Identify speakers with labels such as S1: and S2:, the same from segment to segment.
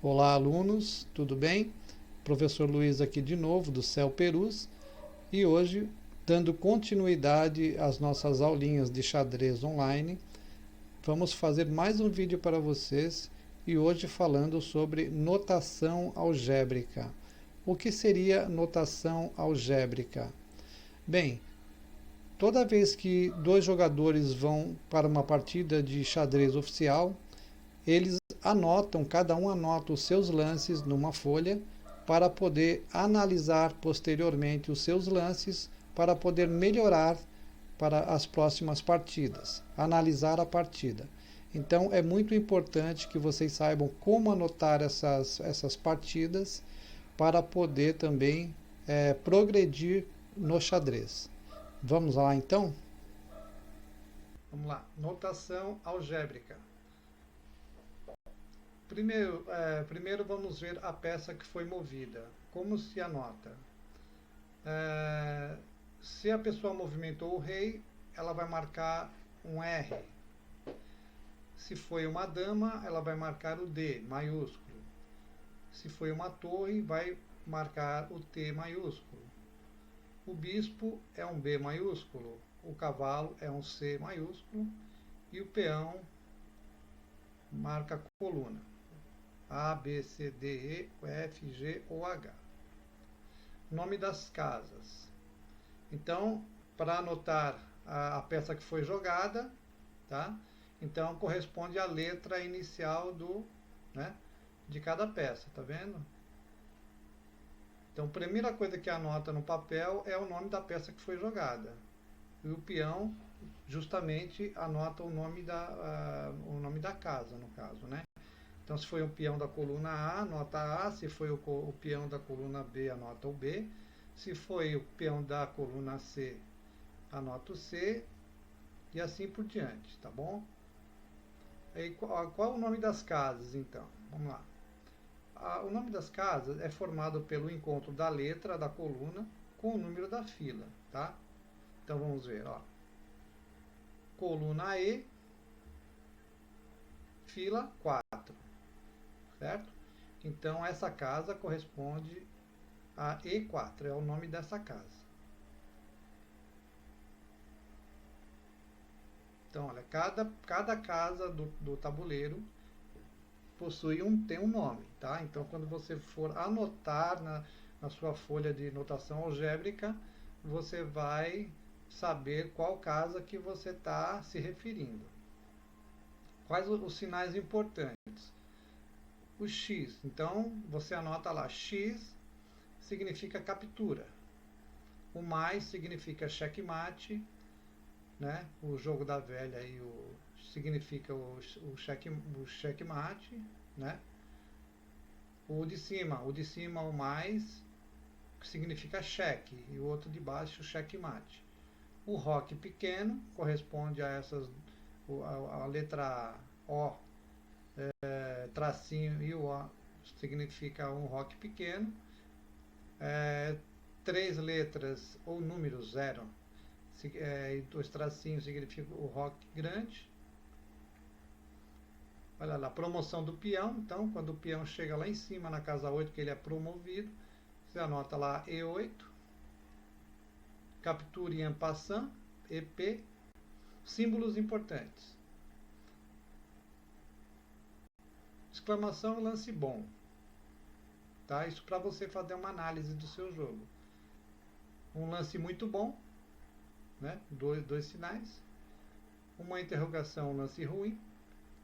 S1: Olá, alunos, tudo bem? Professor Luiz aqui de novo, do Céu Perus, e hoje, dando continuidade às nossas aulinhas de xadrez online, vamos fazer mais um vídeo para vocês e hoje falando sobre notação algébrica. O que seria notação algébrica? Bem, toda vez que dois jogadores vão para uma partida de xadrez oficial, eles anotam, cada um anota os seus lances numa folha para poder analisar posteriormente os seus lances para poder melhorar para as próximas partidas, analisar a partida. Então é muito importante que vocês saibam como anotar essas partidas para poder também progredir no xadrez. Vamos lá então? Vamos lá, notação algébrica. Primeiro vamos ver a peça que foi movida. Como se anota? Se a pessoa movimentou o rei, ela vai marcar um R. Se foi uma dama, ela vai marcar o D maiúsculo. Se foi uma torre, vai marcar o T maiúsculo. O bispo é um B maiúsculo. O cavalo é um C maiúsculo. E o peão marca a coluna. A, B, C, D, E, F, G ou H. Nome das casas. Então, para anotar a peça que foi jogada, tá? Então, corresponde à letra inicial de cada peça, tá vendo? Então, a primeira coisa que anota no papel é o nome da peça que foi jogada. E o peão, justamente, anota o nome da casa, no caso, né? Então, se foi o peão da coluna A, anota A. Se foi o peão da coluna B, anota o B. Se foi o peão da coluna C, anota o C. E assim por diante, tá bom? E qual é o nome das casas, então? Vamos lá. O nome das casas é formado pelo encontro da letra da coluna com o número da fila, tá? Então, vamos ver, ó. Coluna E, fila 4. Certo? Então, essa casa corresponde a E4, é o nome dessa casa. Então, olha, cada casa do tabuleiro tem um nome, tá? Então, quando você for anotar na sua folha de notação algébrica, você vai saber qual casa que você está se referindo. Quais os sinais importantes? O X, então você anota lá, X significa captura, o mais significa checkmate, né? O jogo da velha aí significa o checkmate, né? O de cima o mais significa cheque e o outro de baixo checkmate. O rock pequeno corresponde a a letra O, tracinho e o O significa um rock pequeno. 3 letras ou número 0 e 2 tracinhos significa o rock grande. Olha lá, promoção do peão. Então, quando o peão chega lá em cima na casa 8, que ele é promovido, você anota lá E8. Capture en passant, EP. Símbolos importantes. Exclamação, lance bom. Tá? Isso para você fazer uma análise do seu jogo. Um lance muito bom, né? Dois sinais. Uma interrogação, lance ruim.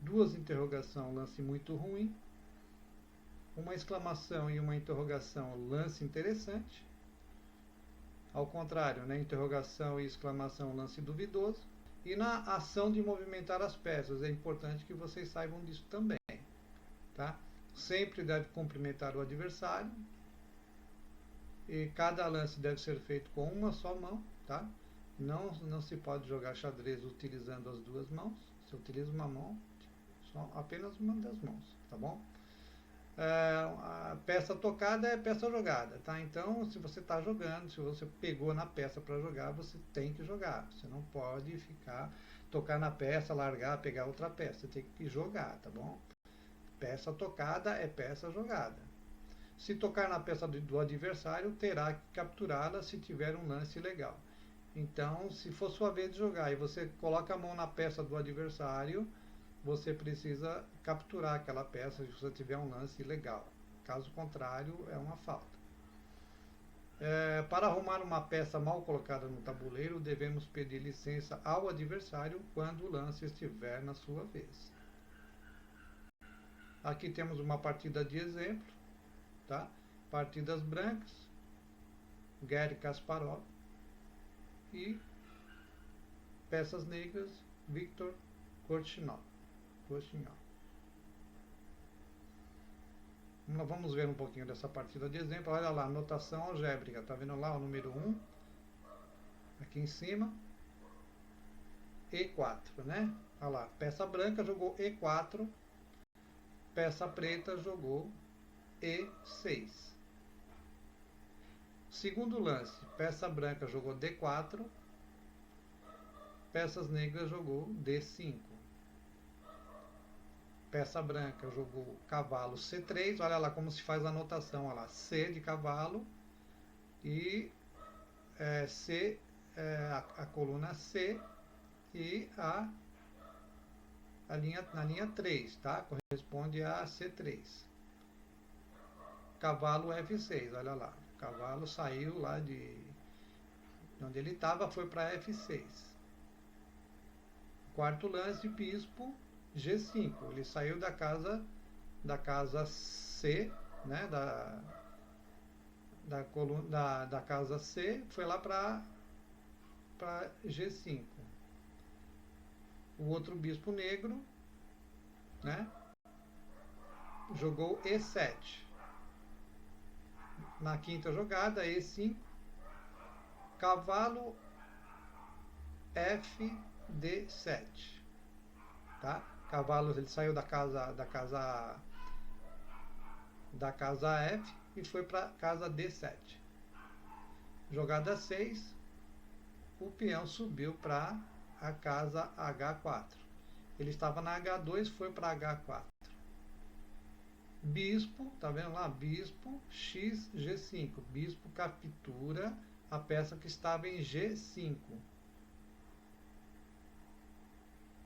S1: Duas interrogação, lance muito ruim. Uma exclamação e uma interrogação, lance interessante. Ao contrário, né? Interrogação e exclamação, lance duvidoso. E na ação de movimentar as peças, é importante que vocês saibam disso também, tá? Sempre deve cumprimentar o adversário. E cada lance deve ser feito com uma só mão, tá? Não se pode jogar xadrez utilizando as duas mãos. Você utiliza uma mão, apenas uma das mãos, tá bom? A peça tocada é peça jogada, tá? Então, se você está jogando, se você pegou na peça para jogar, você tem que jogar. Você não pode tocar na peça, largar, pegar outra peça. Você tem que jogar, tá bom? Peça tocada é peça jogada. Se tocar na peça do adversário, terá que capturá-la se tiver um lance legal. Então, se for sua vez de jogar e você coloca a mão na peça do adversário, você precisa capturar aquela peça se você tiver um lance legal. Caso contrário, é uma falta. Para arrumar uma peça mal colocada no tabuleiro, devemos pedir licença ao adversário quando o lance estiver na sua vez. Aqui temos uma partida de exemplo, tá? Partidas brancas, Garry Kasparov, e peças negras, Viktor Korchnoi. Vamos ver um pouquinho dessa partida de exemplo. Olha lá, notação algébrica. Tá vendo lá o número 1? Aqui em cima. E4, né? Olha lá, peça branca jogou E4. Peça preta jogou E6. Segundo lance, peça branca jogou D4. Peças negras jogou D5. Peça branca jogou cavalo C3, olha lá como se faz a anotação, olha lá, C de cavalo e C, a coluna C e na linha 3, tá? Corresponde a C3. Cavalo F6, olha lá, o cavalo saiu lá de onde ele estava, foi para F6. Quarto lance, bispo G5, ele saiu da casa C, né, da casa C, foi lá para G5. O outro bispo negro, né, jogou E7. Na quinta jogada, E5, cavalo FD7, tá? Cavalo, ele saiu da casa F e foi para casa D7. Jogada 6, o peão subiu para a casa H4. Ele estava na H2, foi para H4. Bispo, tá vendo lá? Bispo X G5. Bispo captura a peça que estava em G5.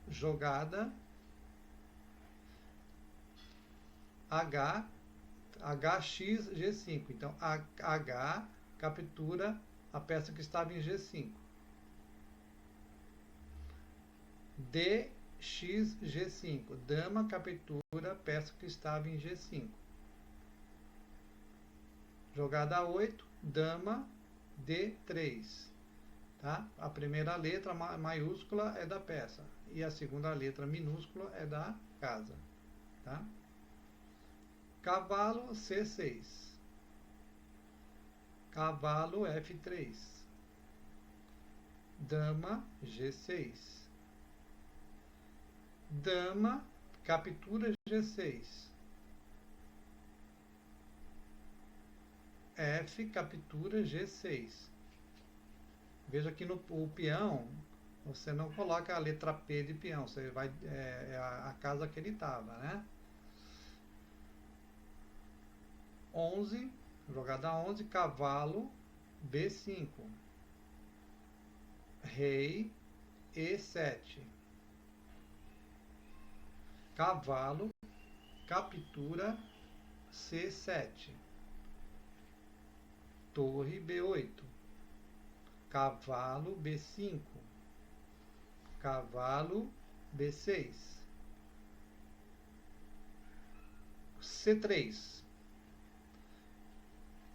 S1: Jogada HX G5. Então, H captura a peça que estava em G5. DX G5. Dama captura a peça que estava em G5. Jogada 8. Dama D3. Tá? A primeira letra maiúscula é da peça e a segunda letra minúscula é da casa. Tá? Cavalo C6. Cavalo F3. Dama G6. Dama captura G6. F captura G6. Veja que no peão você não coloca a letra P de peão, você vai a casa que ele estava, né? 11, jogada 11, cavalo B5. Rei E7. Cavalo captura C7. Torre B8. Cavalo B5. Cavalo B6. C3.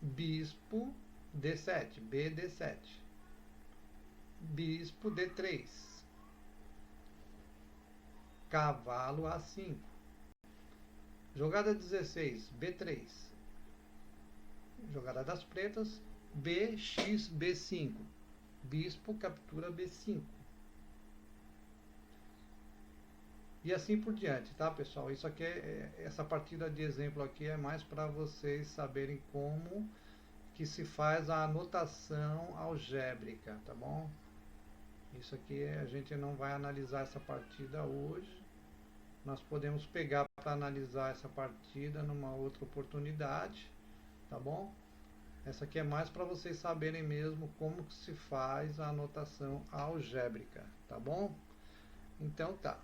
S1: Bispo D7. BD7. Bispo D3. Cavalo A5. Jogada 16. B3. Jogada das pretas. BX B5. Bispo captura B5. E assim por diante, tá, pessoal? Isso aqui essa partida de exemplo aqui é mais para vocês saberem como que se faz a anotação algébrica, tá bom? Isso aqui a gente não vai analisar essa partida hoje, nós podemos pegar para analisar essa partida numa outra oportunidade, tá bom? Essa aqui é mais para vocês saberem mesmo como que se faz a anotação algébrica, tá bom? Então tá.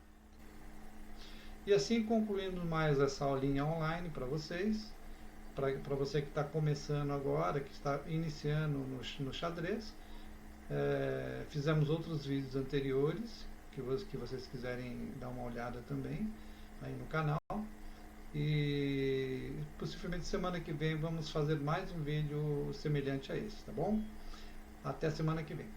S1: E assim concluindo mais essa aulinha online para vocês, para você que está começando agora, que está iniciando no xadrez, fizemos outros vídeos anteriores que vocês quiserem dar uma olhada também aí no canal. E possivelmente semana que vem vamos fazer mais um vídeo semelhante a esse, tá bom? Até semana que vem.